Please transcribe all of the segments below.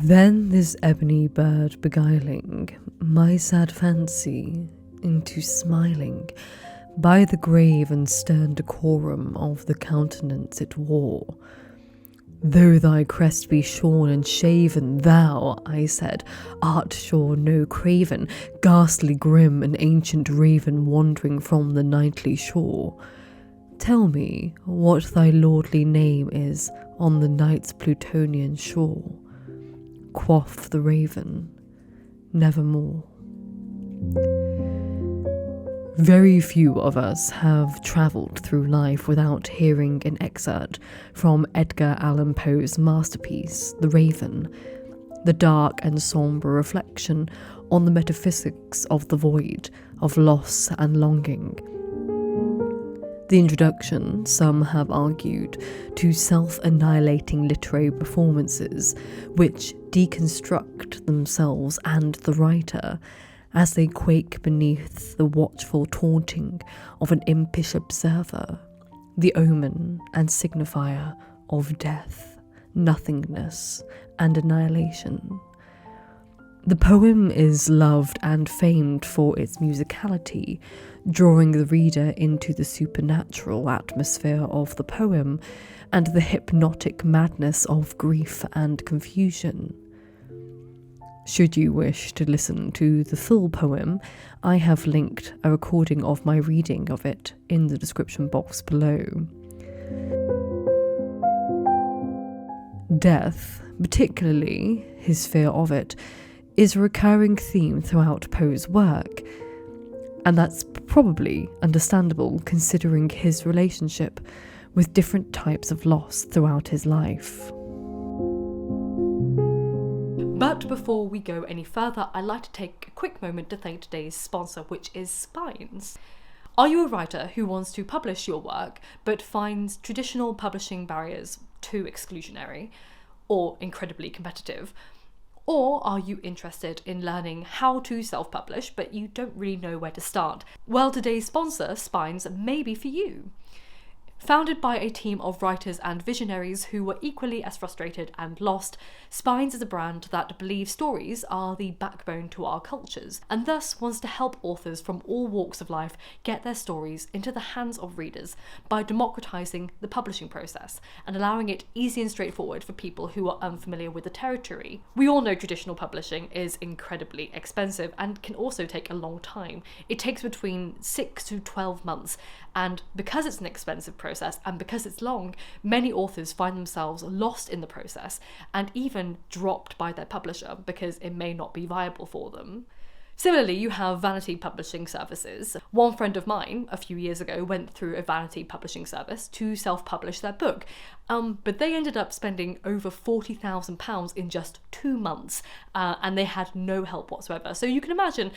Then this ebony bird beguiling my sad fancy into smiling, by the grave and stern decorum of the countenance it wore. Though thy crest be shorn and shaven, thou, I said, art sure no craven, ghastly grim, an ancient raven wandering from the nightly shore. Tell me what thy lordly name is on the night's Plutonian shore. Quoth the raven, nevermore. Very few of us have travelled through life without hearing an excerpt from Edgar Allan Poe's masterpiece, The Raven, the dark and sombre reflection on the metaphysics of the void, of loss and longing. The introduction, some have argued, to self-annihilating literary performances which deconstruct themselves and the writer, as they quake beneath the watchful taunting of an impish observer, the omen and signifier of death, nothingness, and annihilation. The poem is loved and famed for its musicality, drawing the reader into the supernatural atmosphere of the poem and the hypnotic madness of grief and confusion. Should you wish to listen to the full poem, I have linked a recording of my reading of it in the description box below. Death, particularly his fear of it, is a recurring theme throughout Poe's work, and that's probably understandable considering his relationship with different types of loss throughout his life. But before we go any further, I'd like to take a quick moment to thank today's sponsor, which is Spines. Are you a writer who wants to publish your work but finds traditional publishing barriers too exclusionary or incredibly competitive? Or are you interested in learning how to self-publish but you don't really know where to start? Well, today's sponsor, Spines, may be for you. Founded by a team of writers and visionaries who were equally as frustrated and lost, Spines is a brand that believes stories are the backbone to our cultures, and thus wants to help authors from all walks of life get their stories into the hands of readers by democratising the publishing process and allowing it easy and straightforward for people who are unfamiliar with the territory. We all know traditional publishing is incredibly expensive and can also take a long time. It takes between 6 to 12 months, and because it's an expensive process and because it's long, many authors find themselves lost in the process and even dropped by their publisher because it may not be viable for them. Similarly, you have vanity publishing services. One friend of mine a few years ago went through a vanity publishing service to self-publish their book, but they ended up spending over £40,000 in just 2 months, and they had no help whatsoever. So you can imagine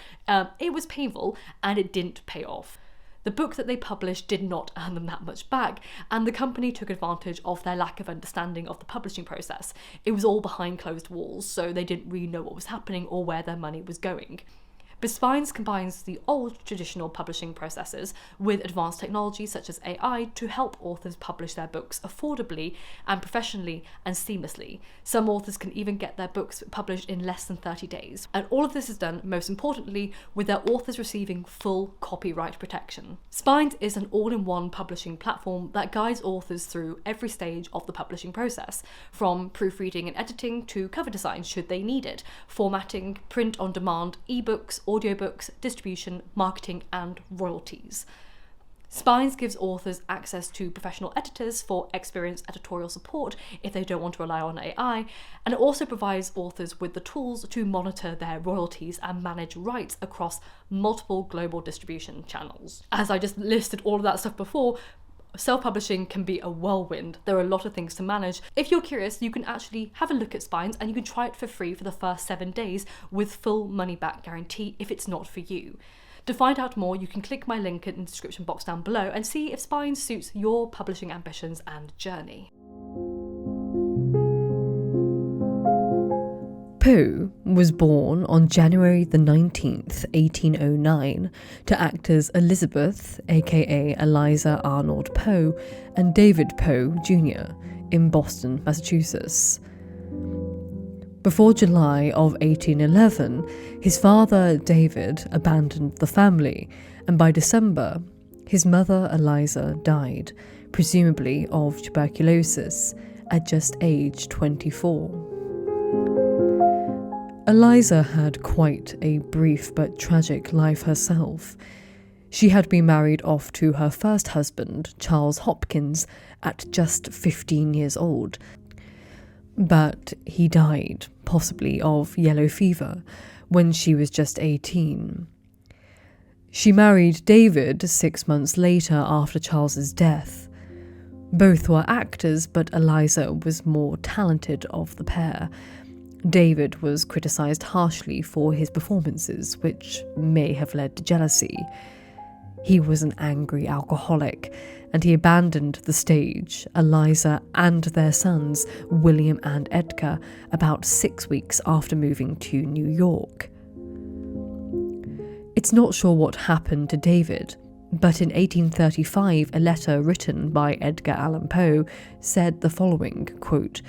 it was painful and it didn't pay off. The book that they published did not earn them that much back, and the company took advantage of their lack of understanding of the publishing process. It was all behind closed walls, so they didn't really know what was happening or where their money was going. But Spines combines the old traditional publishing processes with advanced technology such as AI to help authors publish their books affordably and professionally and seamlessly. Some authors can even get their books published in less than 30 days. And all of this is done, most importantly, with their authors receiving full copyright protection. Spines is an all-in-one publishing platform that guides authors through every stage of the publishing process, from proofreading and editing to cover design should they need it, formatting, print on demand, ebooks, audiobooks, distribution, marketing, and royalties. Spines gives authors access to professional editors for experienced editorial support if they don't want to rely on AI, and it also provides authors with the tools to monitor their royalties and manage rights across multiple global distribution channels. As I just listed all of that stuff before, self-publishing can be a whirlwind. There are a lot of things to manage. If you're curious, you can actually have a look at Spines and you can try it for free for the first 7 days with full money-back guarantee if it's not for you. To find out more, you can click my link in the description box down below and see if Spines suits your publishing ambitions and journey. Poe was born on January the 19th, 1809, to actors Elizabeth, aka Eliza Arnold Poe, and David Poe Jr. in Boston, Massachusetts. Before July of 1811, his father, David, abandoned the family, and by December, his mother, Eliza, died, presumably of tuberculosis, at just age 24. Eliza had quite a brief but tragic life herself. She had been married off to her first husband, Charles Hopkins, at just 15 years old. But he died, possibly of yellow fever, when she was just 18. She married David 6 months later after Charles's death. Both were actors, but Eliza was more talented of the pair. David was criticised harshly for his performances, which may have led to jealousy. He was an angry alcoholic, and he abandoned the stage, Eliza and their sons, William and Edgar, about 6 weeks after moving to New York. It's not sure what happened to David, but in 1835 a letter written by Edgar Allan Poe said the following, quote,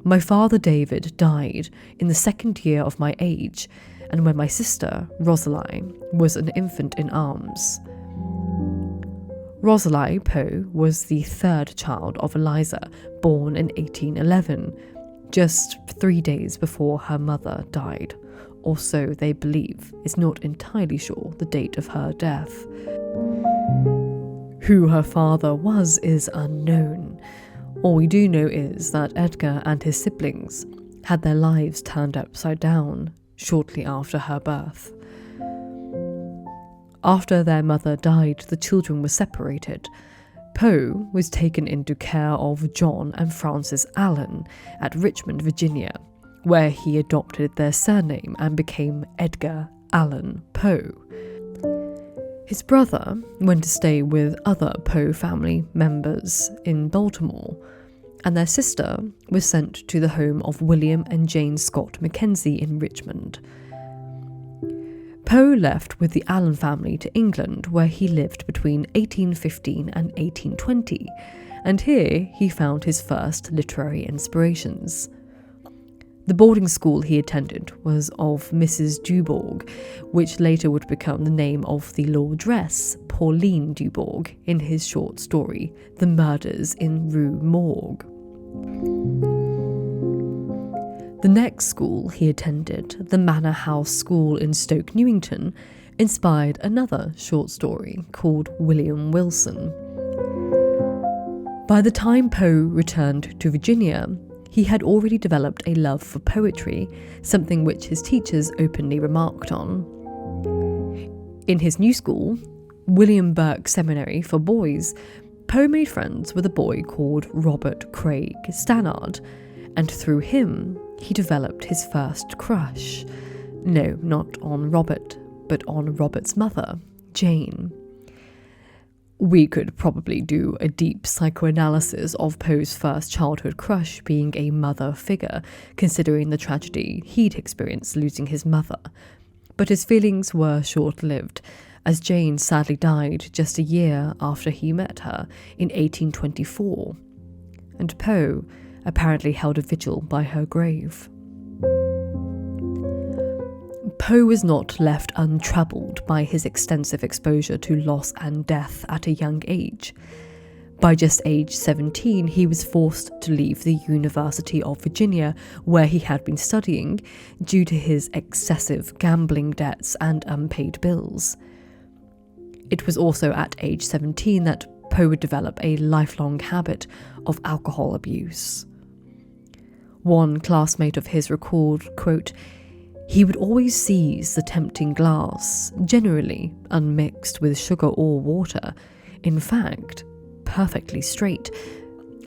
"My father David died in the 2nd year of my age, and when my sister, Rosalie, was an infant in arms." Rosalie Poe was the 3rd child of Eliza, born in 1811, just 3 days before her mother died, or so they believe. It's not entirely sure the date of her death. Who her father was is unknown. All we do know is that Edgar and his siblings had their lives turned upside down shortly after her birth. After their mother died, the children were separated. Poe was taken into care of John and Frances Allan at Richmond, Virginia, where he adopted their surname and became Edgar Allan Poe. His brother went to stay with other Poe family members in Baltimore, and their sister was sent to the home of William and Jane Scott Mackenzie in Richmond. Poe left with the Allan family to England, where he lived between 1815 and 1820, and here he found his first literary inspirations. The boarding school he attended was of Mrs. DuBois, which later would become the name of the laundress, Pauline DuBois, in his short story, The Murders in Rue Morgue. The next school he attended, the Manor House School in Stoke Newington, inspired another short story called William Wilson. By the time Poe returned to Virginia, he had already developed a love for poetry, something which his teachers openly remarked on. In his new school, William Burke Seminary for Boys, Poe made friends with a boy called Robert Craig Stannard, and through him, he developed his first crush. No, not on Robert, but on Robert's mother, Jane. We could probably do a deep psychoanalysis of Poe's first childhood crush being a mother figure, considering the tragedy he'd experienced losing his mother. But his feelings were short-lived, as Jane sadly died just a year after he met her in 1824, and Poe apparently held a vigil by her grave. Poe was not left untroubled by his extensive exposure to loss and death at a young age. By just age 17, he was forced to leave the University of Virginia, where he had been studying, due to his excessive gambling debts and unpaid bills. It was also at age 17 that Poe would develop a lifelong habit of alcohol abuse. One classmate of his recalled, quote, "He would always seize the tempting glass, generally unmixed with sugar or water, in fact, perfectly straight,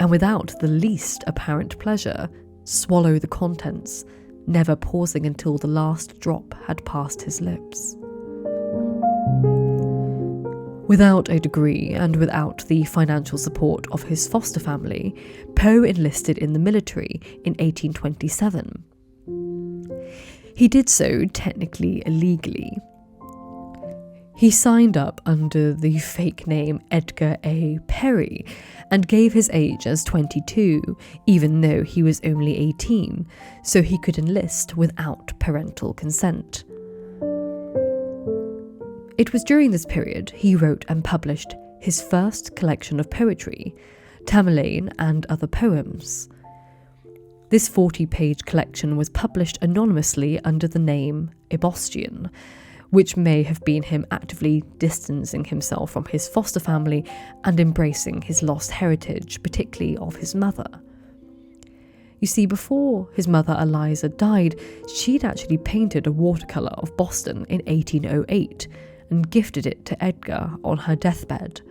and without the least apparent pleasure, swallow the contents, never pausing until the last drop had passed his lips." Without a degree and without the financial support of his foster family, Poe enlisted in the military in 1827. He did so technically illegally. He signed up under the fake name Edgar A. Perry and gave his age as 22, even though he was only 18, so he could enlist without parental consent. It was during this period he wrote and published his first collection of poetry, Tamerlane and Other Poems. This 40-page collection was published anonymously under the name Ebostian, which may have been him actively distancing himself from his foster family and embracing his lost heritage, particularly of his mother. You see, before his mother Eliza died, she'd actually painted a watercolour of Boston in 1808 and gifted it to Edgar on her deathbed.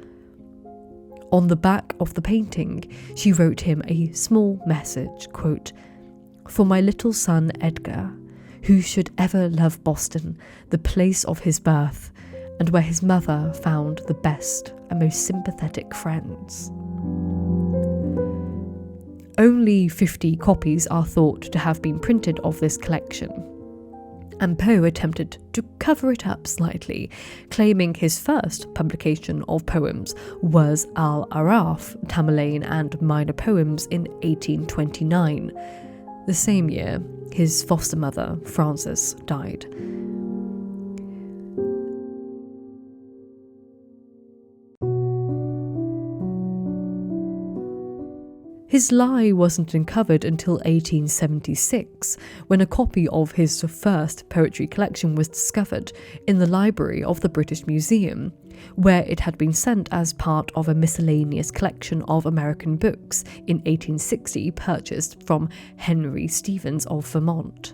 On the back of the painting, she wrote him a small message, quote, "For my little son Edgar, who should ever love Boston, the place of his birth, and where his mother found the best and most sympathetic friends." Only 50 copies are thought to have been printed of this collection, and Poe attempted to cover it up slightly, claiming his first publication of poems was Al-Araf, Tamerlane and Minor Poems in 1829. The same year, his foster mother, Frances, died. His lie wasn't uncovered until 1876, when a copy of his first poetry collection was discovered in the library of the British Museum, where it had been sent as part of a miscellaneous collection of American books in 1860 purchased from Henry Stevens of Vermont.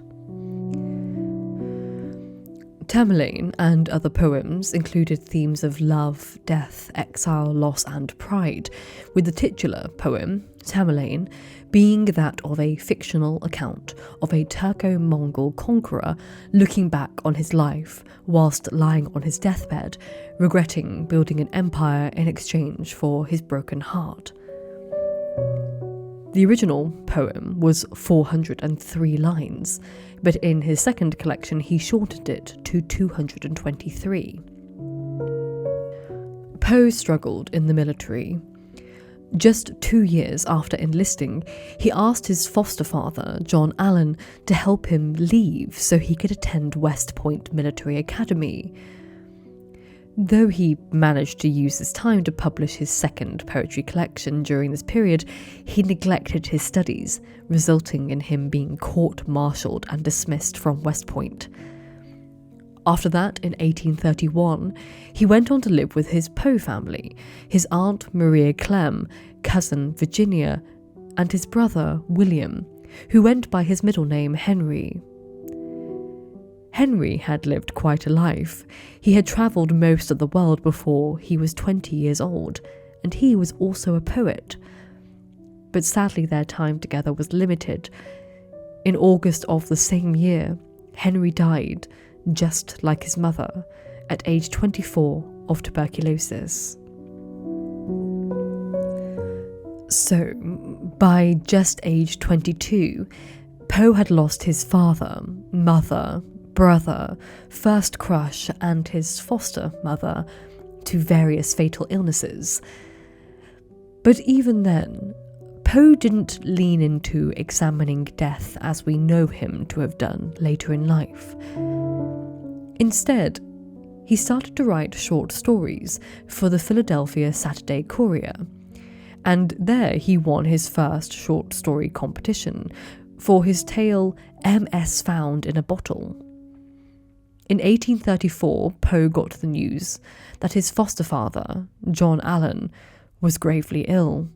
Tamerlane and Other Poems included themes of love, death, exile, loss and pride, with the titular poem, Tamerlane, being that of a fictional account of a Turco-Mongol conqueror looking back on his life whilst lying on his deathbed, regretting building an empire in exchange for his broken heart. The original poem was 403 lines, but in his second collection he shortened it to 223. Poe struggled in the military. Just 2 years after enlisting, he asked his foster father, John Allan, to help him leave so he could attend West Point Military Academy. Though he managed to use his time to publish his second poetry collection during this period, he neglected his studies, resulting in him being court-martialed and dismissed from West Point. After that, in 1831, he went on to live with his Poe family, his aunt Maria Clem, cousin Virginia, and his brother William, who went by his middle name Henry. Henry had lived quite a life. He had travelled most of the world before he was 20 years old, and he was also a poet. But sadly their time together was limited. In August of the same year, Henry died, just like his mother, at age 24 of tuberculosis. So, by just age 22, Poe had lost his father, mother, brother, first crush, and his foster mother to various fatal illnesses. But even then, Poe didn't lean into examining death as we know him to have done later in life. Instead, he started to write short stories for the Philadelphia Saturday Courier, and there he won his first short story competition for his tale M.S. Found in a Bottle. In 1834, Poe got the news that his foster father, John Allan, was gravely ill.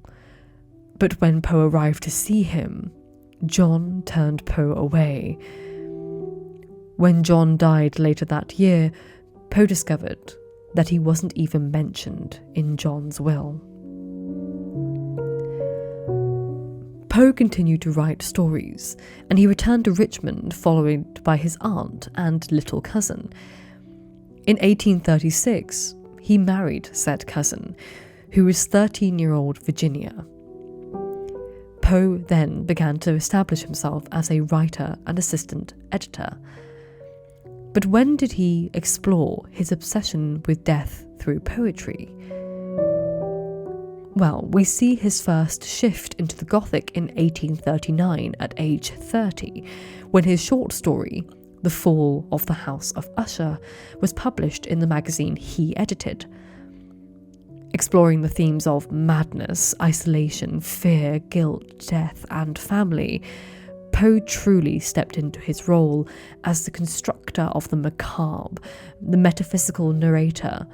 But when Poe arrived to see him, John turned Poe away. When John died later that year, Poe discovered that he wasn't even mentioned in John's will. Poe continued to write stories, and he returned to Richmond followed by his aunt and little cousin. In 1836, he married said cousin, who was 13-year-old Virginia. Poe then began to establish himself as a writer and assistant editor. But when did he explore his obsession with death through poetry? Well, we see his first shift into the Gothic in 1839 at age 30, when his short story, The Fall of the House of Usher, was published in the magazine he edited. Exploring the themes of madness, isolation, fear, guilt, death, and family, Poe truly stepped into his role as the constructor of the macabre, the metaphysical narrator,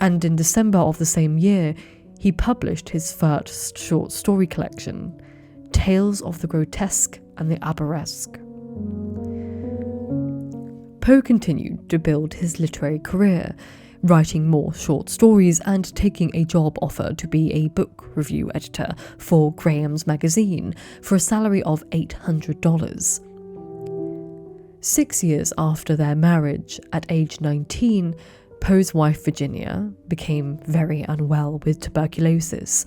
and in December of the same year, he published his first short story collection, Tales of the Grotesque and the Arabesque. Poe continued to build his literary career, writing more short stories and taking a job offer to be a book review editor for Graham's magazine for a salary of $800. 6 years after their marriage, at age 19, Poe's wife Virginia became very unwell with tuberculosis,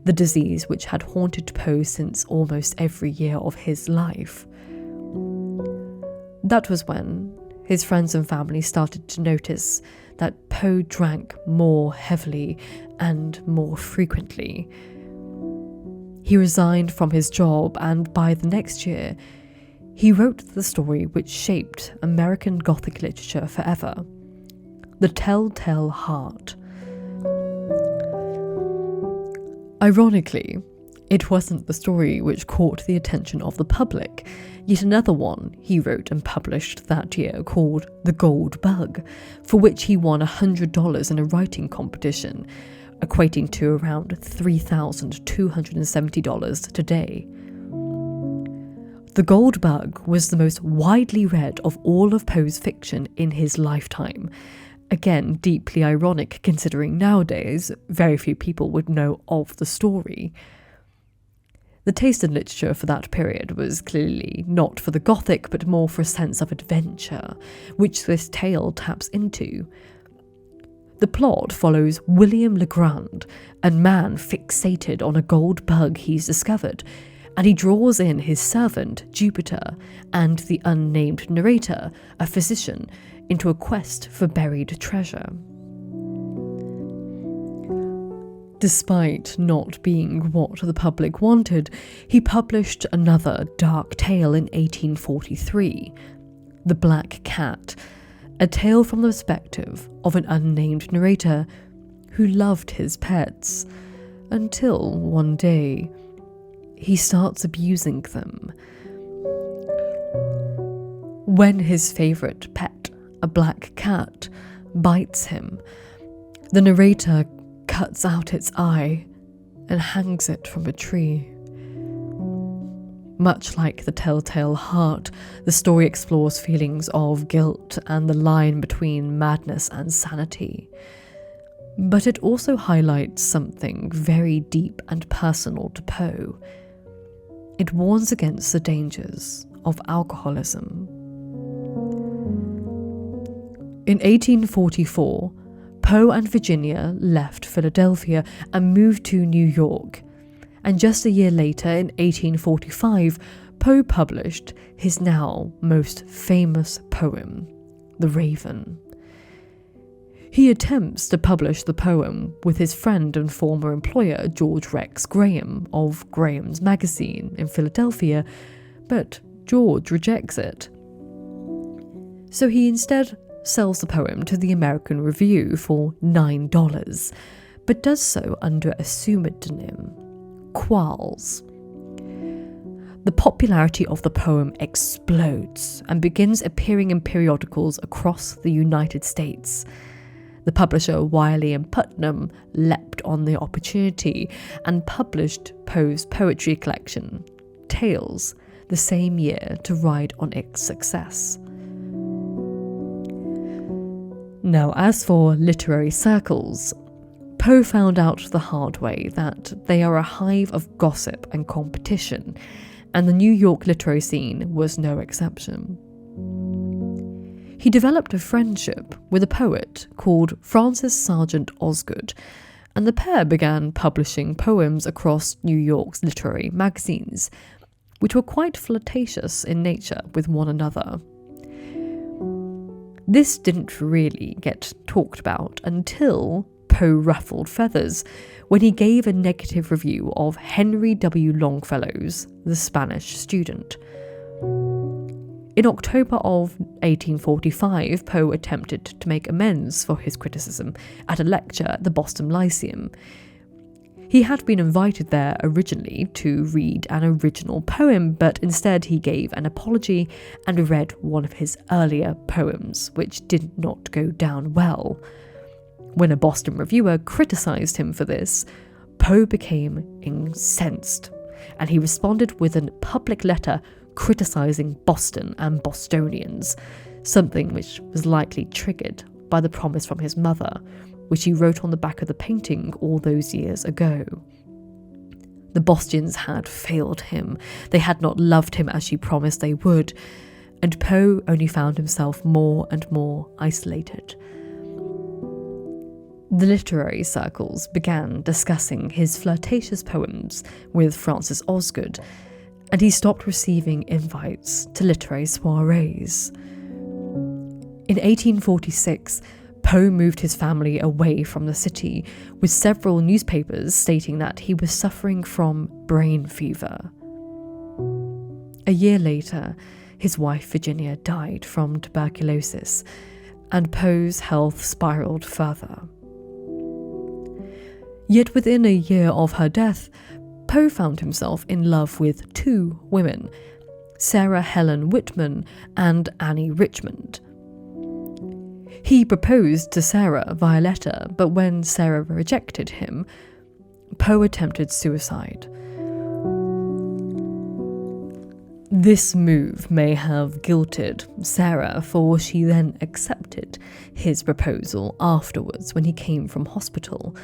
the disease which had haunted Poe since almost every year of his life. That was when his friends and family started to notice that Poe drank more heavily and more frequently. He resigned from his job, and by the next year, he wrote the story which shaped American Gothic literature forever, The Telltale Heart. Ironically, it wasn't the story which caught the attention of the public, yet another one he wrote and published that year called The Gold Bug, for which he won $100 in a writing competition, equating to around $3,270 today. The Gold Bug was the most widely read of all of Poe's fiction in his lifetime. Again, deeply ironic considering nowadays very few people would know of the story. The taste in literature for that period was clearly not for the Gothic, but more for a sense of adventure, which this tale taps into. The plot follows William Legrand, a man fixated on a gold bug he's discovered, and he draws in his servant, Jupiter, and the unnamed narrator, a physician, into a quest for buried treasure. Despite not being what the public wanted, he published another dark tale in 1843, The Black Cat, a tale from the perspective of an unnamed narrator who loved his pets, until one day he starts abusing them. When his favourite pet, a black cat, bites him, the narrator cuts out its eye and hangs it from a tree. Much like The Telltale Heart, the story explores feelings of guilt and the line between madness and sanity. But it also highlights something very deep and personal to Poe. It warns against the dangers of alcoholism. In 1844, Poe and Virginia left Philadelphia and moved to New York, and just a year later, in 1845, Poe published his now most famous poem, The Raven. He attempts to publish the poem with his friend and former employer George Rex Graham of Graham's magazine in Philadelphia, but George rejects it. So he instead sells the poem to the American Review for $9, but does so under a pseudonym, Quarles. The popularity of the poem explodes and begins appearing in periodicals across the United States. The publisher Wiley and Putnam leapt on the opportunity and published Poe's poetry collection, Tales, the same year to ride on its success. Now, as for literary circles, Poe found out the hard way that they are a hive of gossip and competition, and the New York literary scene was no exception. He developed a friendship with a poet called Francis Sargent Osgood, and the pair began publishing poems across New York's literary magazines, which were quite flirtatious in nature with one another. This didn't really get talked about until Poe ruffled feathers when he gave a negative review of Henry W. Longfellow's The Spanish Student. In October of 1845, Poe attempted to make amends for his criticism at a lecture at the Boston Lyceum. He had been invited there originally to read an original poem, but instead he gave an apology and read one of his earlier poems, which did not go down well. When a Boston reviewer criticised him for this, Poe became incensed, and he responded with a public letter criticising Boston and Bostonians, something which was likely triggered by the promise from his mother, which he wrote on the back of the painting all those years ago. The Bostonians had failed him. They had not loved him as she promised they would, and Poe only found himself more and more isolated. The literary circles began discussing his flirtatious poems with Frances Osgood, and he stopped receiving invites to literary soirees. In 1846, Poe moved his family away from the city, with several newspapers stating that he was suffering from brain fever. A year later, his wife Virginia died from tuberculosis, and Poe's health spiraled further. Yet within a year of her death, Poe found himself in love with two women, Sarah Helen Whitman and Annie Richmond. He proposed to Sarah via letter, but when Sarah rejected him, Poe attempted suicide. This move may have guilted Sarah, for she then accepted his proposal afterwards when he came from hospital,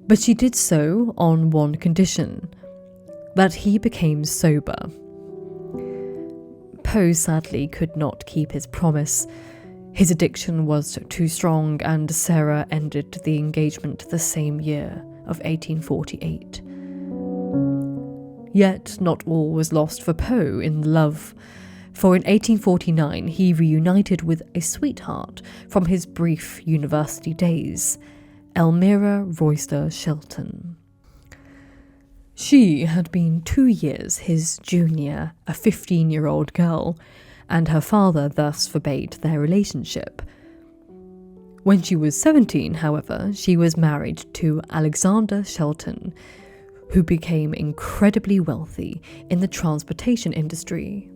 but she did so on one condition: that he became sober. Poe sadly could not keep his promise. His addiction was too strong, and Sarah ended the engagement the same year of 1848. Yet not all was lost for Poe in love, for in 1849 he reunited with a sweetheart from his brief university days, Elmira Royster Shelton. She had been 2 years his junior, a 15-year-old girl, and her father thus forbade their relationship. When she was 17, however, she was married to Alexander Shelton, who became incredibly wealthy in the transportation industry.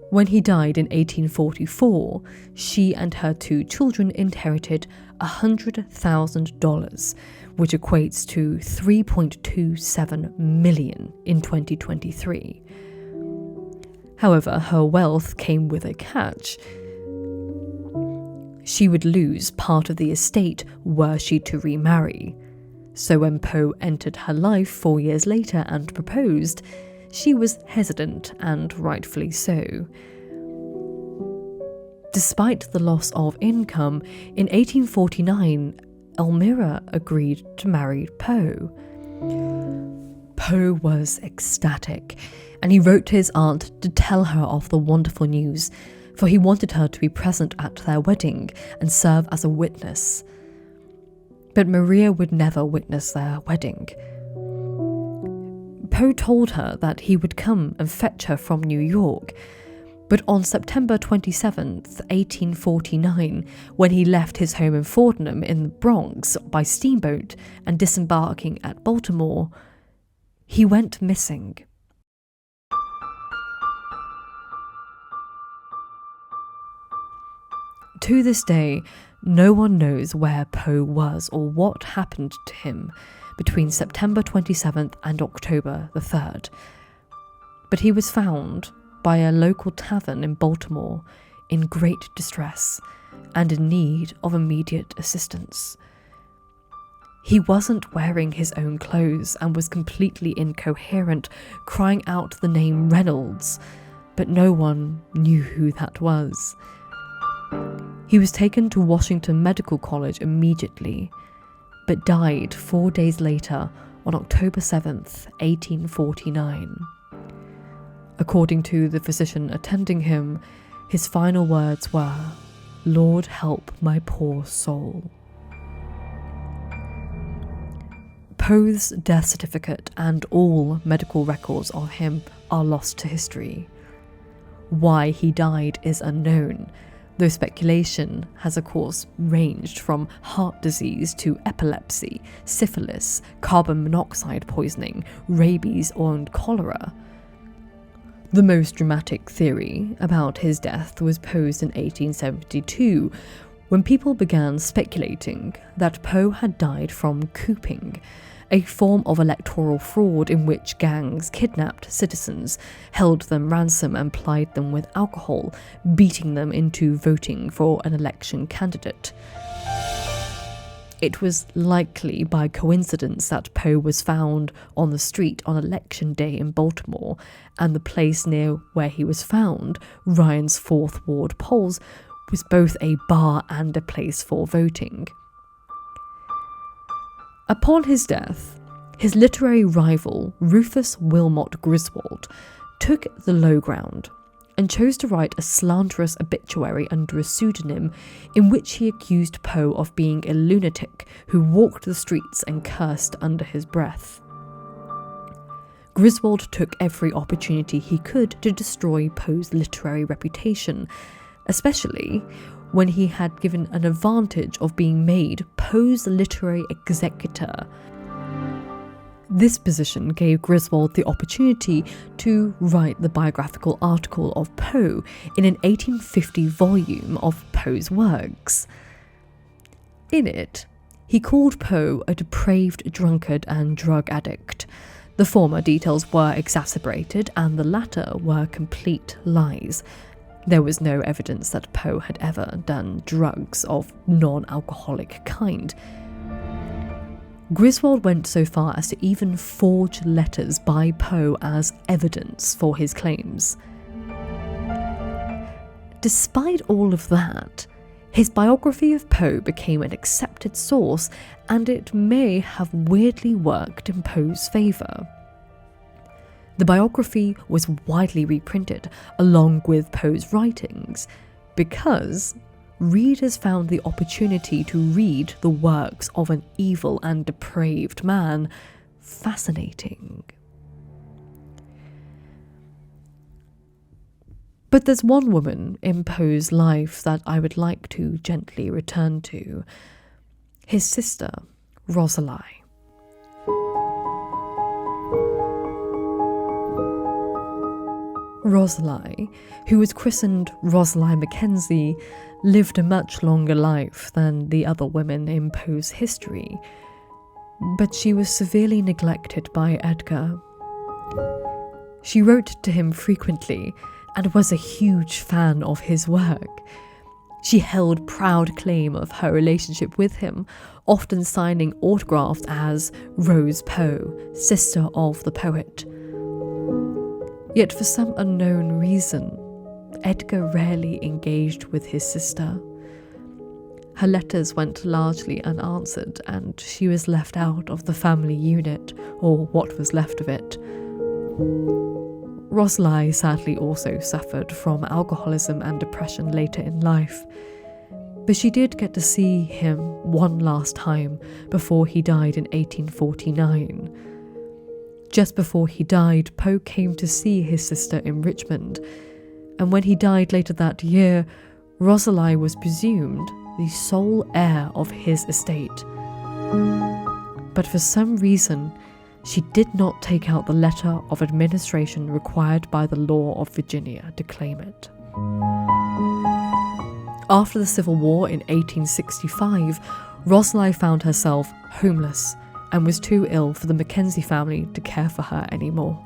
When he died in 1844, she and her 2 children inherited $100,000, which equates to $3.27 million in 2023. However, her wealth came with a catch. She would lose part of the estate were she to remarry. So when Poe entered her life 4 years later and proposed, she was hesitant, and rightfully so. Despite the loss of income, in 1849, Elmira agreed to marry Poe. Poe was ecstatic, and he wrote to his aunt to tell her of the wonderful news, for he wanted her to be present at their wedding and serve as a witness. But Maria would never witness their wedding. Poe told her that he would come and fetch her from New York, but on September 27th, 1849, when he left his home in Fortnum in the Bronx by steamboat and disembarking at Baltimore, he went missing. To this day, no one knows where Poe was or what happened to him between September 27th and October the 3rd. But he was found by a local tavern in Baltimore in great distress and in need of immediate assistance. He wasn't wearing his own clothes and was completely incoherent, crying out the name Reynolds, but no one knew who that was. He was taken to Washington Medical College immediately, but died 4 days later on October 7th, 1849. According to the physician attending him, his final words were, Lord help my poor soul. Poe's death certificate and all medical records of him are lost to history. Why he died is unknown, though speculation has of course ranged from heart disease to epilepsy, syphilis, carbon monoxide poisoning, rabies and cholera. The most dramatic theory about his death was posed in 1872, when people began speculating that Poe had died from cooping, a form of electoral fraud in which gangs kidnapped citizens, held them ransom and plied them with alcohol, beating them into voting for an election candidate. It was likely by coincidence that Poe was found on the street on election day in Baltimore, and the place near where he was found, Ryan's 4th Ward polls, was both a bar and a place for voting. Upon his death, his literary rival, Rufus Wilmot Griswold, took the low ground and chose to write a slanderous obituary under a pseudonym in which he accused Poe of being a lunatic who walked the streets and cursed under his breath. Griswold took every opportunity he could to destroy Poe's literary reputation, especially when he had given an advantage of being made Poe's literary executor. This position gave Griswold the opportunity to write the biographical article of Poe in an 1850 volume of Poe's works. In it, he called Poe a depraved drunkard and drug addict. The former details were exasperated and the latter were complete lies. There was no evidence that Poe had ever done drugs of non-alcoholic kind. Griswold went so far as to even forge letters by Poe as evidence for his claims. Despite all of that, his biography of Poe became an accepted source, and it may have weirdly worked in Poe's favour. The biography was widely reprinted along with Poe's writings because readers found the opportunity to read the works of an evil and depraved man fascinating. But there's one woman in Poe's life that I would like to gently return to: his sister, Rosalie. Rosalie, who was christened Rosalie Mackenzie, lived a much longer life than the other women in Poe's history, but she was severely neglected by Edgar. She wrote to him frequently and was a huge fan of his work. She held proud claim of her relationship with him, often signing autographs as Rose Poe, sister of the poet. Yet for some unknown reason, Edgar rarely engaged with his sister. Her letters went largely unanswered, and she was left out of the family unit, or what was left of it. Rosalie sadly also suffered from alcoholism and depression later in life, but she did get to see him one last time before he died in 1849. Just before he died, Poe came to see his sister in Richmond, and when he died later that year, Rosalie was presumed the sole heir of his estate. But for some reason, she did not take out the letter of administration required by the law of Virginia to claim it. After the Civil War in 1865, Rosalie found herself homeless and was too ill for the Mackenzie family to care for her anymore.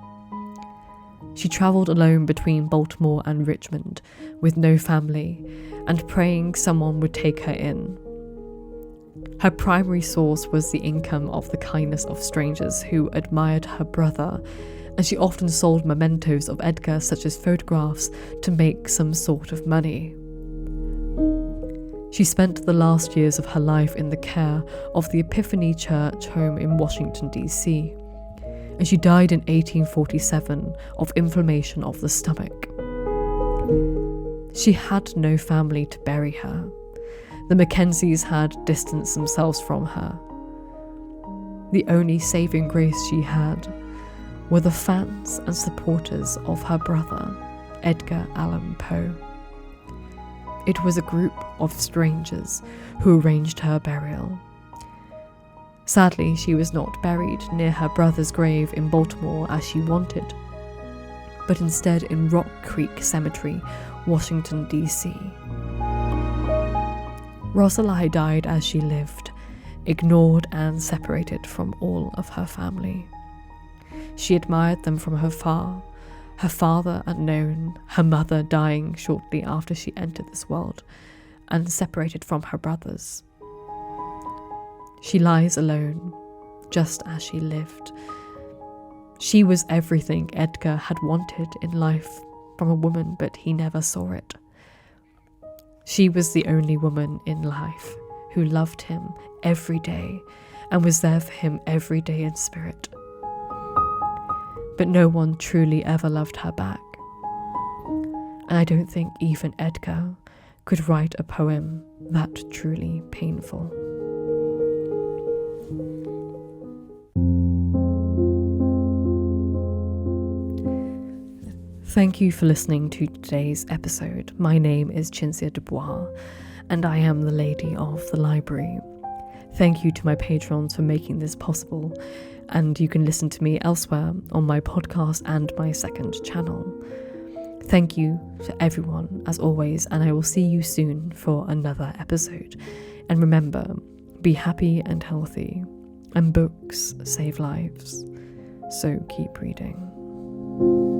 She travelled alone between Baltimore and Richmond, with no family, and praying someone would take her in. Her primary source was the income of the kindness of strangers who admired her brother, and she often sold mementos of Edgar, such as photographs, to make some sort of money. She spent the last years of her life in the care of the Epiphany Church home in Washington, D.C., and she died in 1847 of inflammation of the stomach. She had no family to bury her. The Mackenzies had distanced themselves from her. The only saving grace she had were the fans and supporters of her brother, Edgar Allan Poe. It was a group of strangers who arranged her burial. Sadly, she was not buried near her brother's grave in Baltimore as she wanted, but instead in Rock Creek Cemetery, Washington, D.C. Rosalie died as she lived, ignored and separated from all of her family. She admired them from afar, her father unknown, her mother dying shortly after she entered this world, and separated from her brothers. She lies alone, just as she lived. She was everything Edgar had wanted in life from a woman, but he never saw it. She was the only woman in life who loved him every day and was there for him every day in spirit. But no one truly ever loved her back. And I don't think even Edgar could write a poem that truly painful. Thank you for listening to today's episode. My name is Cinzia DuBois, and I am the Lady of the Library. Thank you to my patrons for making this possible, and you can listen to me elsewhere on my podcast and my second channel. Thank you to everyone, as always, and I will see you soon for another episode. And remember, be happy and healthy, and books save lives, so keep reading.